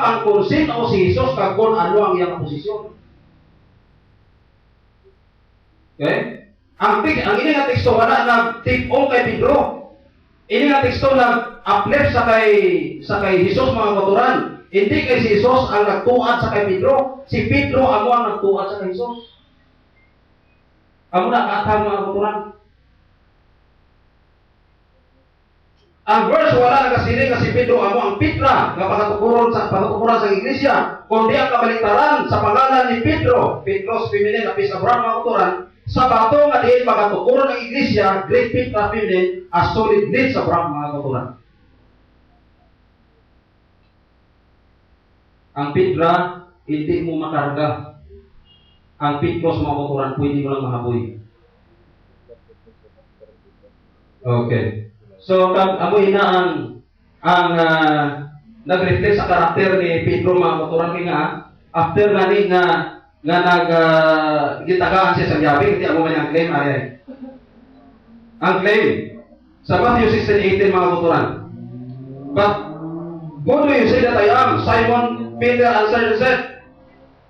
ang konsin o si Jesus kag kung ano ang iyang posisyon. Okay? Ang ini nga teksto nga nag-tip-on kay Pedro. Ini nga teksto nag-uplift sa kay Jesus mga motoran. Hindi kay si Jesus ang nagtuad sa kay Pedro. Si Pedro amo ang nagtuad sa kay Jesus. Amo na kaatang mga motoran. Ang verse wala nagasiling nga si Pedro amo ang Petra nga pagatukuran sa iglesia, kundi ang kabaliktaran sa pangalan ni Pedro, Pedro's feminine apis Abraham mga motoran, sa bato nga diin pagatukuran ng iglesia, great Petra feminine, as solid lead sa Abraham mga motoran. Ang Petra hindi mo makarga. Ang Petros mga motoran pwede mo lang mahaboy. Okay. So, kag amo ina ang nag-reflect sa karakter ni Pedro mga motoran kay nga after gani nga gitagaan siya sa gabi, hindi amo man ang claim ay. Ang claim sa Matthew 16:18 mga motoran. But who do you say that I am? Simon Peter answered and said,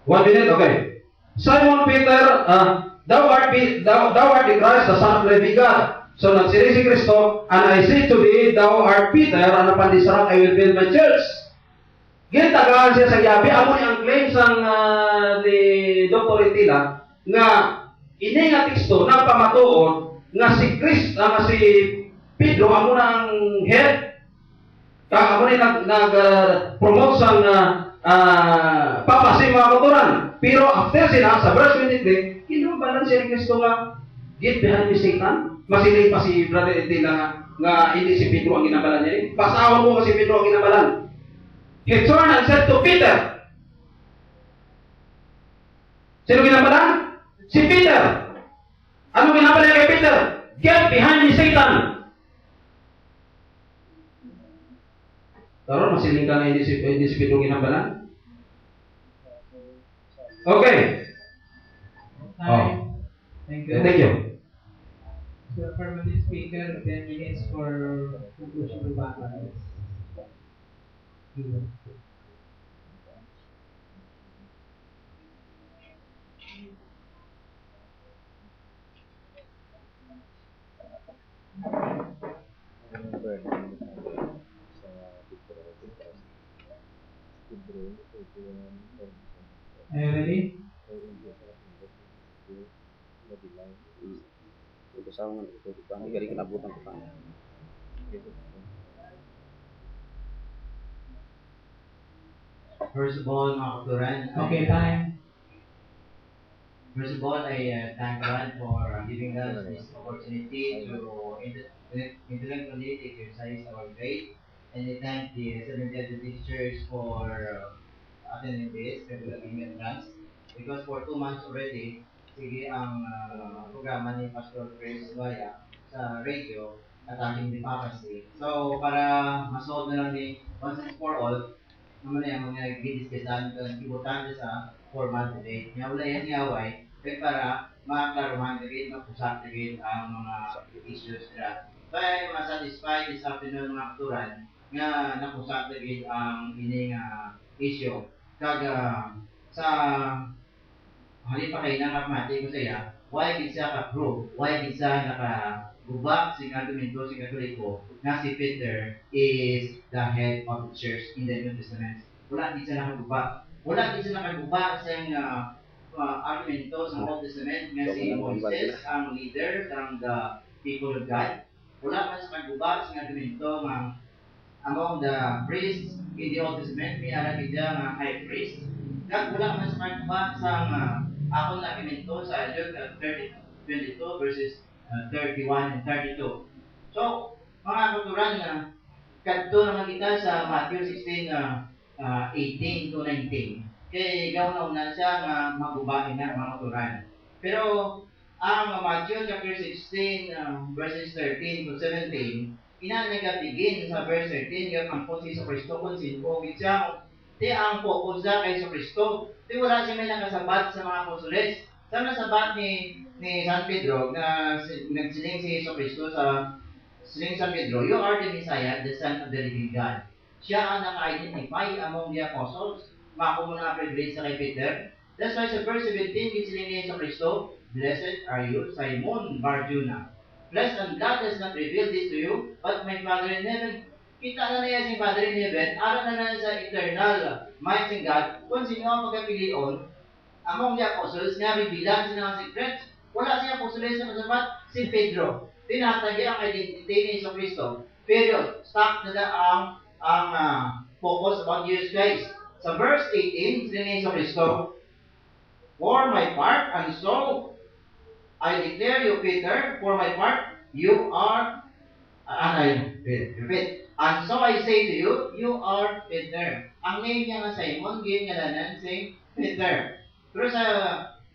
1 minute, okay. Simon Peter, thou art the Christ, the Son of the living God. So nagsiring si Kristo, and I say to thee, thou art Peter, and upon this rock I will build my church. Gintagaan siya sa gabi, amo ni ang claim sang ni Dr. Itila, nga ini nga teksto nagpamatuon nga si Pedro amo na ang head. Kaya amo ni nag-promote sang papasim mga motoran. Pero after sila, sa verse 23, kinubalan siya ni Kristo nga, get behind me Satan. Masiling pa si Brother Itila nga hindi si Pedro ang ginabalan niya. Pasawan mo nga si Pedro ang ginabalan. He turned and said to Peter. Sino ginabalan? Si Peter. Ano ginabalan niya kay Peter? Get behind me Satan. Taro, masiling ka na hindi si Pedro ginabalan? Okay. Oh. Thank you. Thank you. The permanent speaker, 10 minutes for conclusion rebuttal. Are you ready? First of all, mga kapaturan, Okay, time. First of all, I thank God for giving us this opportunity to intellectually exercise our faith. And I thank the Seventh-day Adventist Church for attending this, regular entrance. Because for 2 months already, sige ang programa ni Pastor Chris Guaya sa radio at aking depapacy. So, para masolve na lang ni once and for all, naman na yung mga gidiskesan at ibutan sa 4-month date. Nga wala yan iaway, para makaklaruhan agad, mapusak agad ang mga issues nila. So, ay masatisfied this afternoon mga kapaturan nga napusak agad ang ining issue. Kaga sa halip pa kayo nakamati ko saya, why gid siya ka-prove, why gid siya nakagubak sa argumento sa Katoliko na si Peter is the head of the church in the New Testament. Wala gid siya nakagubak. Wala gid siya nakagubak sa argumento sa Old Testament nga si Moses ang leader ng the people of God. Wala man sa kagubak sa argumento nga among the priests in the Old Testament, may alam niya nga high priest. Wala man sa kagubak sa akong argumento sa Luke 22 verses 31 and 32. So, mga kapaturan na kadto naman kita sa Matthew 16, 18 to 19. Kaya gawin na siya nga magubahin na mga kapaturan. Pero, ang Matthew chapter 16, verses 13 to 17, inanagabigin sa verse 13, yung ang po si Kristo kung sinpo, siya, di ang focus na kay Kristo. Di wala siya may nakasabat sa mga apostoles. Sa nasabat ni San Pedro na nagsiling si Kristo sa siling San Pedro, you are the Messiah, the Son of the living God. siya ang naka-identify among the apostles. Mako mo na privilege sa kay Peter. That's why sa verse 17, gisiling sa Kristo, Blessed are you, Simon Bar-Jonah. Flesh and blood has not revealed this to you, but my Father in heaven. Kita na niya si Father in heaven, aral na na sa eternal minds in God, kung sino ang pagkapilion, among the apostles, nga bibilang sila ang secrets. Wala siya apostles na masabat, si Pedro. Tinatagi ang identity ni Iso Kristo. Period. Stop na ang focus about Jesus Christ. Sa verse 18, sila ni Iso Kristo, for my part, and so I declare you, Peter, for my part, you are, repeat. And so I say to you, you are Peter. Ang name niya nga Simon, gingalanan si Peter. Pero sa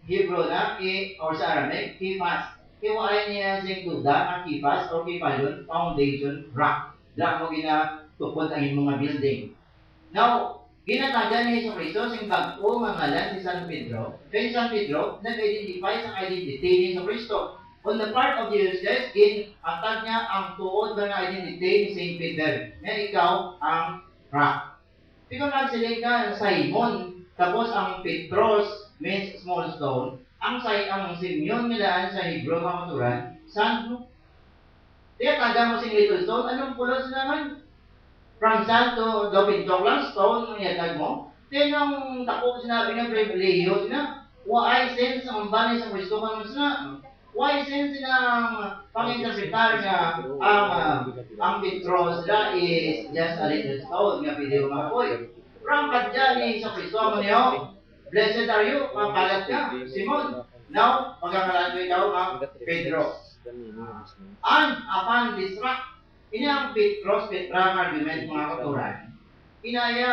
Hebrew na, or sa Aramaic, Kifas. Iwain niya sing duda, ang Kifas, or Kifalyon, foundation, rock. Diyan mo ginatupod ang mga building. Now, ginatagan ni Jesu Cristo sing bago mangalan si San Pedro. Kay San Pedro, nag-identify sa identity ni Jesu Cristo. On the part of Jesus Christ, ginatag niya ang tuod ng identity ni Saint Peter. Na ikaw ang rock. Ikaw nagsiling ka Simon, tapos ang Petros means small stone. Ang Simeon nilaan sa Hebrew kamaturan, San. Kaya taga mo sing little stone, anong pulos naman? From sand to pintok lang, stone ang yatag mo. Then ang tako sinabi ng privileyo, why sense ang banay sa Kristo ka na? Why sense ng pang-interpretar nga ang Petros na is just a little stone nga pwede umapoy. From kadya ni sa Kristo mo niyo, blessed are you, makalat ka, Simon. Now, magkakalaan ko ikaw ang Pedro. And upon this rock, ini ang Petros, Petra argument mga katuran. Inaya